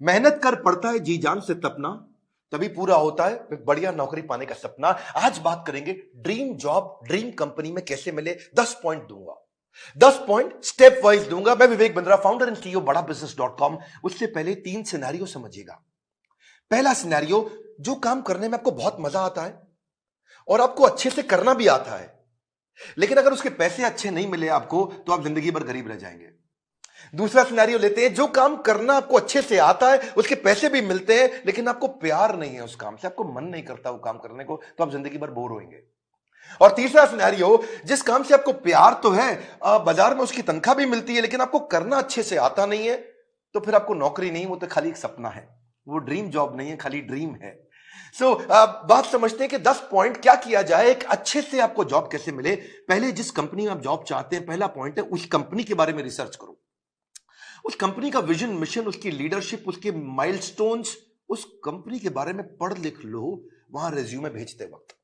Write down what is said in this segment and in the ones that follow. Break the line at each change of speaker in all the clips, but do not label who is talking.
मेहनत कर पड़ता है जी जान से तपना, तभी पूरा होता है एक बढ़िया नौकरी पाने का सपना। आज बात करेंगे ड्रीम जॉब ड्रीम कंपनी में कैसे मिले। 10 पॉइंट दूंगा, 10 पॉइंट स्टेप वाइज दूंगा। मैं Vivek Bindra, founder and CEO बड़ा बिजनेस डॉट कॉम। उससे पहले 3 सिनेरियो समझिएगा। पहला सिनेरियो, जो काम करने में आपको बहुत मजा आता है और आपको अच्छे से करना भी आता है, लेकिन अगर उसके पैसे अच्छे नहीं मिले आपको तो आप जिंदगी भर गरीब रह जाएंगे। दूसरा सिनेरियो लेते हैं, जो काम करना आपको अच्छे से आता है, उसके पैसे भी मिलते हैं, लेकिन आपको प्यार नहीं है उस काम से, आपको मन नहीं करता वो काम करने को, तो आप जिंदगी भर बोर होंगे। और तीसरा सिनेरियो, जिस काम से आपको प्यार तो है, बाजार में उसकी तनख्वाह भी मिलती है, लेकिन आपको करना अच्छे से आता नहीं है, तो फिर आपको नौकरी नहीं, वो तो खाली एक सपना है, वो ड्रीम जॉब नहीं है, खाली ड्रीम है। सो बात समझते हैं कि 10 पॉइंट क्या किया जाए, एक अच्छे से आपको जॉब कैसे मिले। पहले जिस कंपनी में आप जॉब चाहते हैं, पहला पॉइंट है उस कंपनी के बारे में रिसर्च करो। उस कंपनी का विजन, मिशन, उसकी लीडरशिप, उसके माइलस्टोन्स, उस कंपनी के बारे में पढ़ लिख लो वहां रिज्यूमे भेजते वक्त।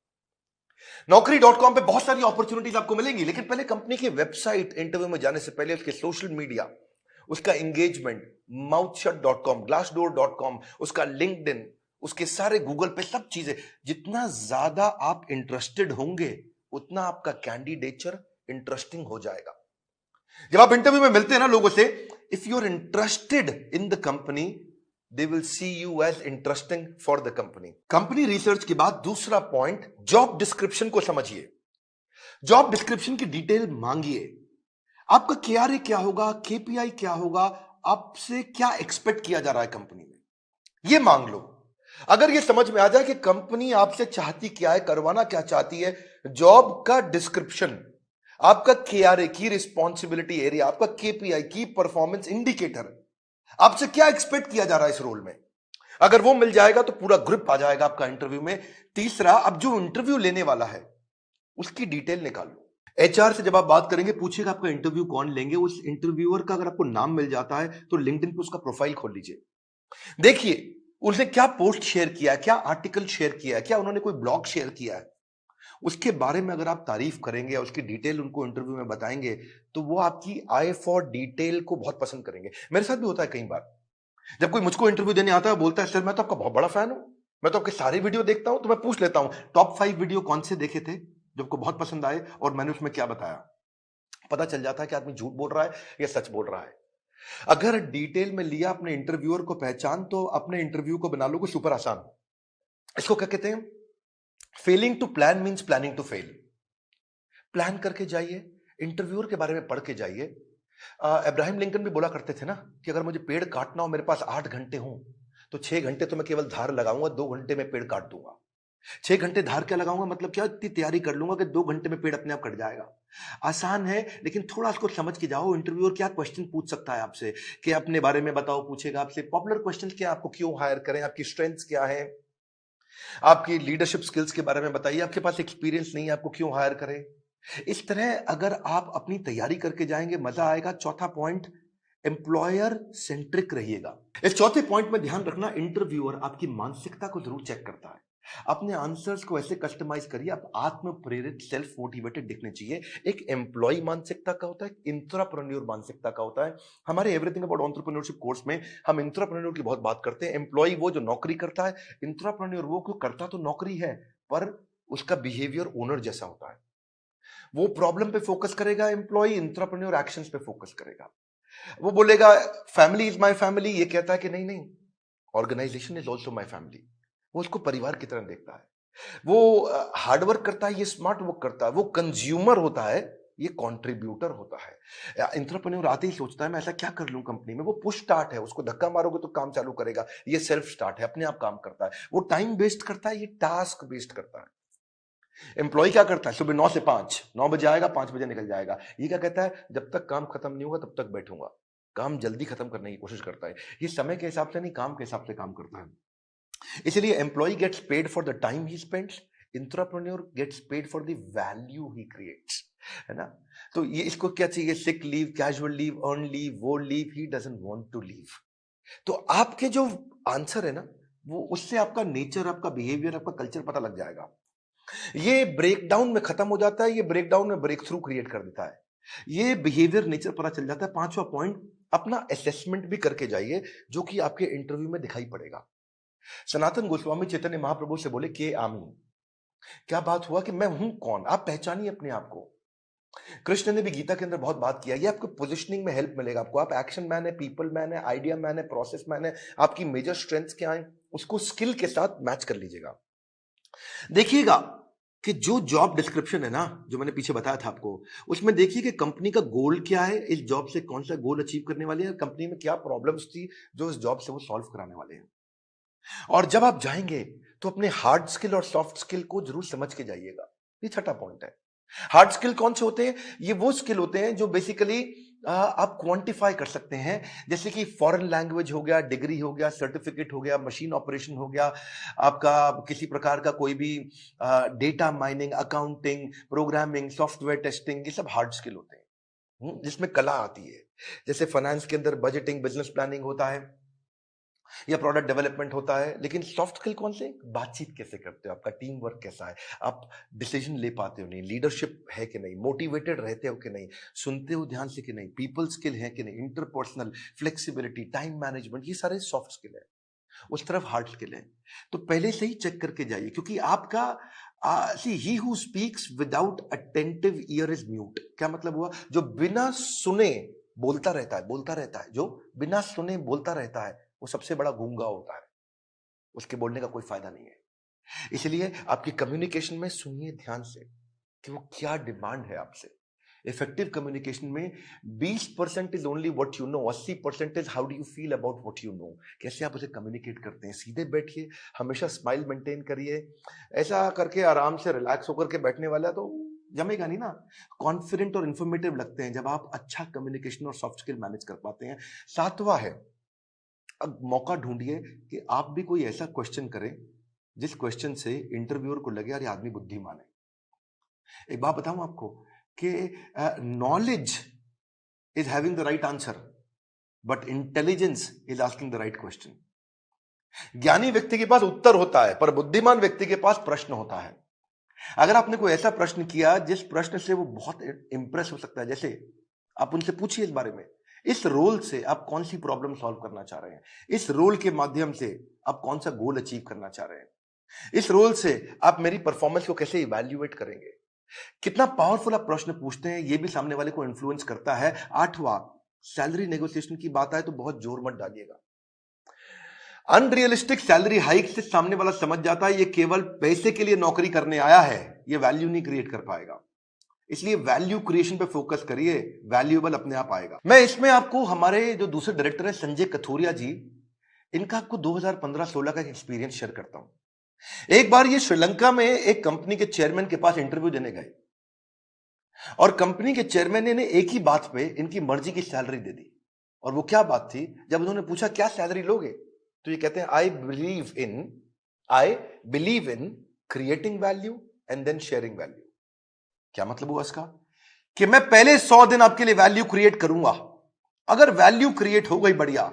Naukri.com पे बहुत सारी अपॉर्चुनिटीज आपको मिलेंगी, लेकिन पहले कंपनी की वेबसाइट, इंटरव्यू में जाने से पहले उसके सोशल मीडिया, उसका एंगेजमेंट, mouthshut.com, glassdoor.com, उसका लिंक्डइन, उसके सारे गूगल पे सब चीजें, जितना ज्यादा आप इंटरेस्टेड होंगे उतना आपका कैंडिडेचर इंटरेस्टिंग हो जाएगा। जब आप इंटरव्यू में मिलते हैं ना लोगों से, if you are interested in the company, they will see you as interesting for the company. Company research के बाद दूसरा पॉइंट, जॉब डिस्क्रिप्शन को समझिए। जॉब डिस्क्रिप्शन की डिटेल मांगिए। आपका केआरए क्या होगा, केपीआई क्या होगा, आपसे क्या एक्सपेक्ट किया जा रहा है कंपनी में, यह मांग लो। अगर यह समझ में आ जाए कि कंपनी आपसे चाहती क्या है, करवाना क्या चाहती है, जॉब का डिस्क्रिप्शन, आपका केआरए की रिस्पॉन्सिबिलिटी एरिया, आपका केपीआई की परफॉर्मेंस इंडिकेटर, आपसे क्या एक्सपेक्ट किया जा रहा है इस रोल में, अगर वो मिल जाएगा तो पूरा ग्रिप आ जाएगा आपका इंटरव्यू में। तीसरा, अब जो इंटरव्यू लेने वाला है उसकी डिटेल निकालो। एचआर से जब आप बात करेंगे, पूछेगा आपका इंटरव्यू कौन लेंगे, उस इंटरव्यूअर का अगर आपको नाम मिल जाता है तो लिंक्डइन पे उसका प्रोफाइल खोल लीजिए। देखिए उसने क्या पोस्ट शेयर किया है, क्या आर्टिकल शेयर किया है, क्या उन्होंने कोई ब्लॉग शेयर किया है, उसके बारे में अगर आप तारीफ करेंगे, उसकी डिटेल उनको इंटरव्यू में बताएंगे, तो वो आपकी आई फॉर डिटेल को बहुत पसंद करेंगे। मेरे साथ भी होता है कई बार, जब कोई मुझको इंटरव्यू देने आता है, बोलता है सर मैं तो आपका बहुत बड़ा फैन हूं, मैं तो आपके सारे वीडियो देखता हूं, तो मैं पूछ लेता हूं टॉप 5 वीडियो कौन से देखे थे जो आपको बहुत पसंद आए और मैंने उसमें क्या बताया। पता चल जाता है कि आदमी झूठ बोल रहा है या सच बोल रहा है। अगर डिटेल में लिया अपने इंटरव्यूअर को पहचान, तो अपने इंटरव्यू को बना लोगे सुपर आसान। इसको क्या कहते हैं, failing to plan means planning to fail. Plan करके जाइए, इंटरव्यूअर के बारे में पढ़ के जाइए। अब्राहम लिंकन भी बोला करते थे ना कि अगर मुझे पेड़ काटना हो, मेरे पास 8 घंटे हो, तो 6 घंटे तो मैं केवल धार लगाऊंगा, 2 घंटे में पेड़ काट दूंगा। 6 घंटे धार क्या लगाऊंगा, मतलब क्या, इतनी तैयारी कर लूंगा कि 2 घंटे में पेड़ अपने आप कट जाएगा। आसान है, लेकिन थोड़ा उसको समझ के जाओ। इंटरव्यूअर क्या क्वेश्चन पूछ सकता है आपसे, कि अपने बारे में बताओ, पूछेगा आपसे पॉपुलर क्वेश्चन क्या, आपको क्यों हायर करें, आपकी स्ट्रेंथ्स क्या है, आपकी लीडरशिप स्किल्स के बारे में बताइए, आपके पास एक्सपीरियंस नहीं है, आपको क्यों हायर करें। इस तरह अगर आप अपनी तैयारी करके जाएंगे, मजा आएगा। चौथा पॉइंट, एम्प्लॉयर सेंट्रिक रहिएगा। इस चौथे पॉइंट में ध्यान रखना, इंटरव्यूअर आपकी मानसिकता को जरूर चेक करता है। अपने आंसर्स को ऐसे कस्टमाइज करिए, आप आत्म प्रेरित, सेल्फ मोटिवेटेड दिखने चाहिए। एक एम्प्लॉय मानसिकता का होता है, इंट्राप्रेन्योर मानसिकता का होता है। हमारे एवरीथिंग अबाउट एंटरप्रेन्योरशिप कोर्स में हम इंट्राप्रेन्योर की बहुत बात करते हैं। एम्प्लॉय वो जो नौकरी करता है, इंट्राप्रेन्योर वो क्यों करता तो नौकरी है, पर उसका बिहेवियर ओनर जैसा होता है। वो प्रॉब्लम पे फोकस करेगा, एम्प्लॉय इंट्राप्रेन्योर एक्शंस पे फोकस करेगा। वो बोलेगा फैमिली इज माय फैमिली, ये कहता है कि नहीं नहीं, organisation is also my family. वो उसको परिवार की तरह देखता है। वो हार्डवर्क करता है, ये स्मार्ट वर्क करता है। वो कंज्यूमर होता है, ये कंट्रीब्यूटर होता है। एंटरप्रेन्योर आते ही सोचता है मैं ऐसा क्या कर लूं कंपनी में। वो पुश स्टार्ट है, उसको धक्का मारोगे तो काम चालू करेगा। ये सेल्फ स्टार्ट है, अपने आप काम करता है। वो टाइम वेस्ट करता है, ये टास्क वेस्ट करता है। एम्प्लॉय क्या करता है, सुबह 9 से 5, 9 बजे आएगा, 5 बजे निकल जाएगा। ये क्या कहता है, जब तक काम खत्म नहीं होगा तब तक बैठूंगा। काम जल्दी खत्म करने की कोशिश करता है। ये समय के हिसाब से नहीं, काम के हिसाब से काम करता है। इसलिए employee gets paid for the time he spends, intrapreneur gets paid for the value he creates, है ना। तो ये इसको क्या चाहिए, sick leave, casual leave, earn leave, वो leave he doesn't want to leave. तो आपके जो आंसर है ना, वो उससे आपका नेचर, आपका बिहेवियर, आपका कल्चर पता लग जाएगा। ये ब्रेकडाउन में खत्म हो जाता है, ये ब्रेकडाउन में ब्रेक थ्रू क्रिएट कर देता है। ये बिहेवियर, नेचर पता चल जाता है। पांचवा पॉइंट, अपना असेसमेंट भी करके जाइए, जो कि आपके इंटरव्यू में दिखाई पड़ेगा। सनातन गोस्वामी चैतन्य महाप्रभु से बोले के आमी, क्या बात हुआ कि मैं हूं कौन, आप पहचानिए अपने आप को। कृष्ण ने भी गीता के अंदर बहुत बात किया, ये आपको पोजिशनिंग में हेल्प मिलेगा आपको। आप एक्शन मैन है, पीपल मैन है, आइडिया मैन है, प्रोसेस मैन है, आपकी मेजर स्ट्रेंथ्स क्या है, उसको स्किल के साथ मैच कर लीजिएगा। देखिएगा कि जो जॉब डिस्क्रिप्शन है ना, जो मैंने पीछे बताया था आपको, उसमें देखिए कि कंपनी का गोल क्या है, इस जॉब से कौन सा गोल अचीव करने वाले हैं, कंपनी में क्या प्रॉब्लम्स थी जो इस जॉब से वो सॉल्व कराने वाले हैं। और जब आप जाएंगे तो अपने हार्ड स्किल और सॉफ्ट स्किल को जरूर समझ के जाइएगा। ये छठा पॉइंट है। हार्ड स्किल कौन से होते हैं? ये वो स्किल होते हैं जो बेसिकली आप क्वांटिफाई कर सकते हैं, जैसे कि फॉरेन लैंग्वेज हो गया, डिग्री हो गया, सर्टिफिकेट हो गया, मशीन ऑपरेशन हो गया, आपका किसी प्रकार का कोई भी data mining, accounting, programming, software testing, ये सब हार्ड स्किल होते हैं। जिसमें कला आती है। जैसे फाइनेंस के अंदर बजटिंग, बिजनेस प्लानिंग होता है या प्रोडक्ट डेवलपमेंट होता है। लेकिन सॉफ्ट स्किल कौन से? बातचीत कैसे करते हो, आपका टीम वर्क कैसा है, आप डिसीजन ले पाते हो नहीं, लीडरशिप है कि नहीं, मोटिवेटेड रहते हो कि नहीं, सुनते हो ध्यान से कि नहीं, पीपल स्किल है कि नहीं, इंटरपर्सनल फ्लेक्सिबिलिटी, टाइम मैनेजमेंट, ये सारे सॉफ्ट स्किल है। उस तरफ हार्ड स्किल है। तो पहले से ही चेक करके जाइए, क्योंकि आपका सी he who speaks without attentive ear is mute. क्या मतलब हुआ? जो बिना सुने बोलता रहता है, बोलता रहता है, जो बिना सुने बोलता रहता है, वो सबसे बड़ा गूंगा होता है। उसके बोलने का कोई फायदा नहीं है। इसलिए आपकी कम्युनिकेशन में सुनिए ध्यान से कि वो क्या डिमांड है आपसे। इफेक्टिव कम्युनिकेशन में 20% is only what you know, 80% is how do you feel about what you know. कैसे आप उसे कम्युनिकेट करते हैं। सीधे बैठिए, हमेशा स्माइल मेंटेन करिए। ऐसा करके आराम से रिलैक्स होकर के बैठने वाला तो जमेगा नहीं ना। कॉन्फिडेंट और इंफॉर्मेटिव लगते हैं जब आप अच्छा कम्युनिकेशन और सॉफ्ट स्किल मैनेज कर पाते हैं। सातवां है, अब मौका ढूंढिए कि आप भी कोई ऐसा क्वेश्चन करें जिस क्वेश्चन से इंटरव्यूअर को लगे यार ये आदमी बुद्धिमान है। एक बात बताऊं आपको कि knowledge is having the right answer, but intelligence is asking the right question. ज्ञानी व्यक्ति के पास उत्तर होता है, पर बुद्धिमान व्यक्ति के पास प्रश्न होता है। अगर आपने कोई ऐसा प्रश्न किया जिस प्रश्न से वो बहुत इंप्रेस हो सकता है, जैसे आप उनसे पूछिए इस बारे में, इस रोल से आप कौन सी प्रॉब्लम सॉल्व करना चाह रहे हैं, इस रोल के माध्यम से आप कौन सा गोल अचीव करना चाह रहे हैं, इस रोल से आप मेरी परफॉर्मेंस को कैसे इवैल्यूएट करेंगे। कितना पावरफुल आप प्रश्न पूछते हैं, यह भी सामने वाले को इन्फ्लुएंस करता है। आठवां, सैलरी नेगोशिएशन की बात आए तो बहुत जोर मत डालिएगा। अनरियलिस्टिक सैलरी हाइक से सामने वाला समझ जाता है ये केवल पैसे के लिए नौकरी करने आया है, ये वैल्यू नहीं क्रिएट कर पाएगा। इसलिए वैल्यू क्रिएशन पे फोकस करिए, वैल्यूएबल अपने आप आएगा। मैं इसमें आपको हमारे जो दूसरे डायरेक्टर है संजय कथोरिया जी, इनका आपको 2015-16 का एक्सपीरियंस शेयर करता हूं। एक बार ये श्रीलंका में एक कंपनी के चेयरमैन के पास इंटरव्यू देने गए और कंपनी के चेयरमैन ने एक ही बात पे इनकी मर्जी की सैलरी दे दी। और वो क्या बात थी? जब उन्होंने पूछा क्या सैलरी लोगे, तो ये कहते हैं I believe in creating value and then sharing value. क्या मतलब हुआ इसका? कि मैं पहले 100 दिन आपके लिए वैल्यू क्रिएट करूंगा, अगर वैल्यू क्रिएट हो गई बढ़िया,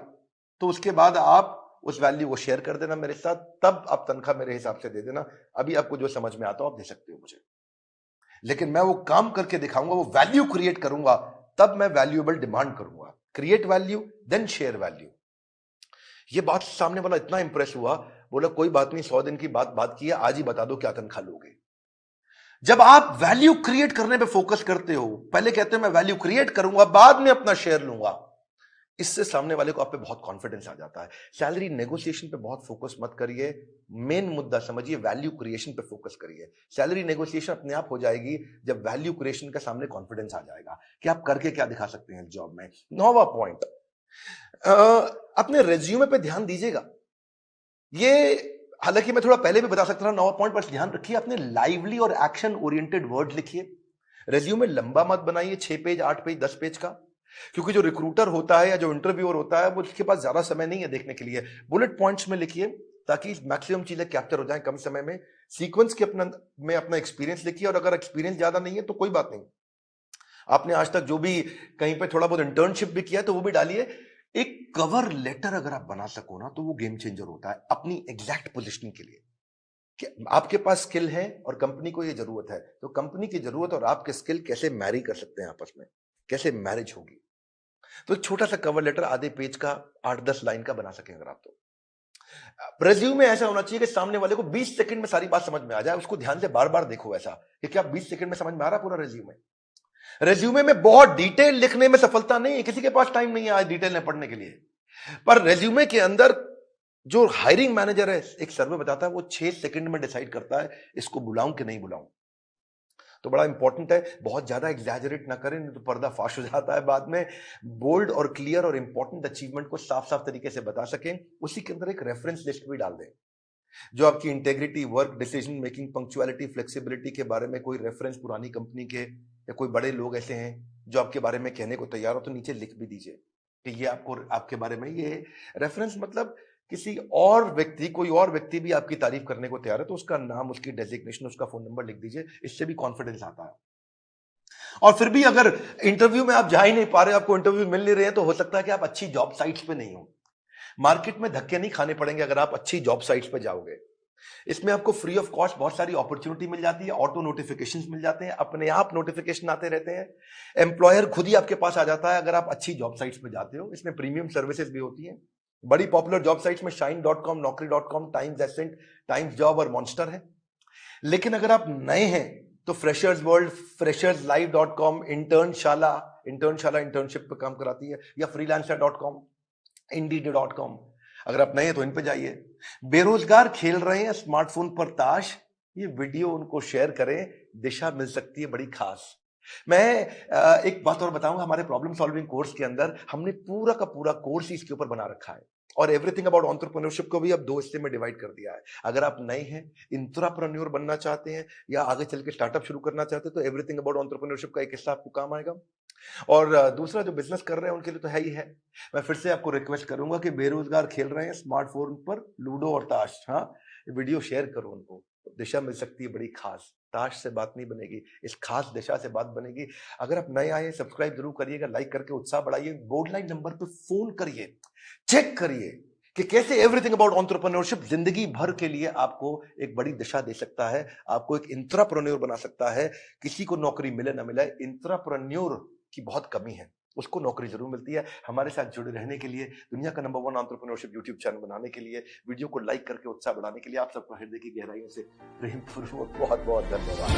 तो उसके बाद आप उस वैल्यू को शेयर कर देना मेरे साथ, तब आप तनख्वाह मेरे हिसाब से दे देना। अभी आपको जो समझ में आता हो आप दे सकते हो मुझे, लेकिन मैं वो काम करके दिखाऊंगा, वो वैल्यू क्रिएट करूंगा, तब मैं वैल्यूएबल डिमांड करूंगा। Create value then share value. ये बात सामने वाला इतना इंप्रेस हुआ, बोला कोई बात नहीं, 100 दिन की बात की है, आज ही बता दो क्या तनख्वाह लोगे। जब आप वैल्यू क्रिएट करने पे फोकस करते हो, पहले कहते हो मैं वैल्यू क्रिएट करूंगा, बाद में अपना शेयर लूंगा, इससे सामने वाले को आप पे बहुत कॉन्फिडेंस आ जाता है। सैलरी नेगोशिएशन पे बहुत फोकस मत करिए, मेन मुद्दा समझिए, वैल्यू क्रिएशन पे फोकस करिए। सैलरी नेगोशिएशन अपने आप हो जाएगी जब वैल्यू क्रिएशन का सामने कॉन्फिडेंस आ जाएगा कि आप करके क्या दिखा सकते हैं जॉब में। 9वां पॉइंट, अपने रेज्यूमे पे ध्यान दीजिएगा। ये हालांकि मैं थोड़ा पहले भी बता सकता था 9वां पॉइंट, पर ध्यान रखिए अपने लाइवली और एक्शन ओरिएंटेड वर्ड लिखिए। रेज्यूमे लंबा मत बनाइए, 6 पेज 8 पेज 10 पेज का, क्योंकि जो रिक्रूटर होता है या जो इंटरव्यूअर होता है वो उसके पास ज्यादा समय नहीं है देखने के लिए। बुलेट पॉइंट्स में लिखिए ताकि मैक्सिमम चीजें कैप्चर हो जाएं कम समय में। सीक्वेंस के अपना एक्सपीरियंस लिखिए, और अगर एक्सपीरियंस ज्यादा नहीं है तो कोई बात नहीं, आपने आज तक जो भी कहीं पे थोड़ा बहुत इंटर्नशिप भी किया तो वो भी डालिए। एक कवर लेटर अगर आप बना सको ना तो वो गेम चेंजर होता है अपनी एग्जैक्ट पोजिशनिंग के लिए, कि आपके पास स्किल है और कंपनी को ये जरूरत है, तो कंपनी की जरूरत और आपके स्किल कैसे मैरी कर सकते हैं आपस में, कैसे मैरिज होगी। तो एक छोटा सा कवर लेटर आधे पेज का 8-10 लाइन का बना सकें अगर आप तो। रेज्यूमे ऐसा होना चाहिए कि सामने वाले को 20 सेकंड में सारी बात समझ में आ जाए, उसको ध्यान से बार बार देखो ऐसा कि क्या 20 सेकंड में समझ में आ रहा है पूरा रेज्यूमे। रेज्यूमे में बहुत डिटेल लिखने में सफलता नहीं है, किसी के पास टाइम नहीं है आज डिटेल में पढ़ने के लिए। पर रेज्यूमे के अंदर जो हायरिंग मैनेजर है, एक सर्वे बताता है वो 6 सेकंड में डिसाइड करता है इसको बुलाऊं कि नहीं बुलाऊं। तो बड़ा इंपॉर्टेंट है, बहुत ज्यादा एग्जैजरेट ना करें नहीं तो पर्दा फाश हो जाता है बाद में। बोल्ड और क्लियर और इंपॉर्टेंट अचीवमेंट को साफ साफ तरीके से बता सकें, उसी के अंदर एक रेफरेंस लिस्ट भी डाल दें जो आपकी integrity, work, decision making, punctuality, flexibility के बारे में कोई रेफरेंस पुरानी कंपनी के या कोई बड़े लोग ऐसे हैं जो आपके बारे में कहने को तैयार हो तो नीचे लिख भी दीजिए कि ये आपको आपके बारे में ये रेफरेंस, मतलब किसी और व्यक्ति, कोई और व्यक्ति भी आपकी तारीफ करने को तैयार है तो उसका नाम, उसकी डेजिग्नेशन, उसका फोन नंबर लिख दीजिए। इससे भी कॉन्फिडेंस आता है। और फिर भी अगर इंटरव्यू में आप जा ही नहीं पा रहे, आपको इंटरव्यू मिल नहीं रहे हैं, तो हो सकता है कि आप अच्छी जॉब साइट्स पे नहीं हो। मार्केट में धक्के नहीं खाने पड़ेंगे अगर आप अच्छी जॉब साइट्स पे जाओगे। इसमें आपको फ्री ऑफ कॉस्ट बहुत सारी अपॉर्चुनिटी मिल जाती है, ऑटो नोटिफिकेशंस मिल जाते हैं, अपने आप नोटिफिकेशन आते रहते हैं, एम्प्लॉयर खुद ही आपके पास आ जाता है अगर आप अच्छी जॉब साइट्स पे जाते हो। इसमें प्रीमियम सर्विसेज भी होती हैं। बड़ी पॉपुलर जॉब साइट्स में shine.com, naukri.com, Times Ascent, Times job और मॉन्स्टर है। लेकिन अगर आप नए हैं तो freshers world, fresherslive.com, Internshala internship पे काम कराती है, या freelancer.com, indeed.com। अगर आप नए हैं तो इन पे जाइए। बेरोजगार खेल रहे हैं स्मार्टफोन पर ताश, ये वीडियो उनको शेयर करें, दिशा मिल सकती है बड़ी खास। मैं एक बात और बताऊंगा, हमारे प्रॉब्लम सॉल्विंग कोर्स के अंदर हमने पूरा का पूरा कोर्स इसके ऊपर बना रखा है और एवरीथिंग अबाउट एंटरप्रेन्योरशिप को भी अब 2 हिस्से में डिवाइड कर दिया है। अगर आप नए हैं, इंट्राप्रेन्योर बनना चाहते हैं या आगे चल के स्टार्टअप शुरू करना चाहते हैं तो एवरीथिंग अबाउट एंटरप्रेन्योरशिप का एक हिस्सा आपको काम आएगा। और दूसरा जो बिजनेस कर रहे हैं उनके लिए तो है ही है। मैं फिर से आपको रिक्वेस्ट करूंगा कि बेरोजगार खेल रहे हैं स्मार्टफोन पर लूडो और ताश, हाँ, वीडियो शेयर करो उनको, दिशा मिल सकती है बड़ी खास। ताश से बात नहीं बनेगी, इस खास दिशा से बात बनेगी। अगर आप नए आए, सब्सक्राइब जरूर करिएगा, लाइक करके उत्साह बढ़ाइए, बोर्ड लाइन नंबर पे फोन करिए, चेक करिए कि कैसे एवरीथिंग अबाउट एंटरप्रेन्योरशिप जिंदगी भर के लिए आपको एक बड़ी दिशा दे सकता है, आपको एक इंट्राप्रेन्योर बना सकता है। किसी को नौकरी मिले ना मिले, इंट्राप्रेन्योर की बहुत कमी है, उसको नौकरी जरूर मिलती है। हमारे साथ जुड़े रहने के लिए, दुनिया का नंबर 1 एंटरप्रेन्योरशिप यूट्यूब चैनल बनाने के लिए, वीडियो को लाइक करके उत्साह बढ़ाने के लिए आप सबको हृदय की गहराइयों से प्रेम पूर्वक बहुत बहुत धन्यवाद।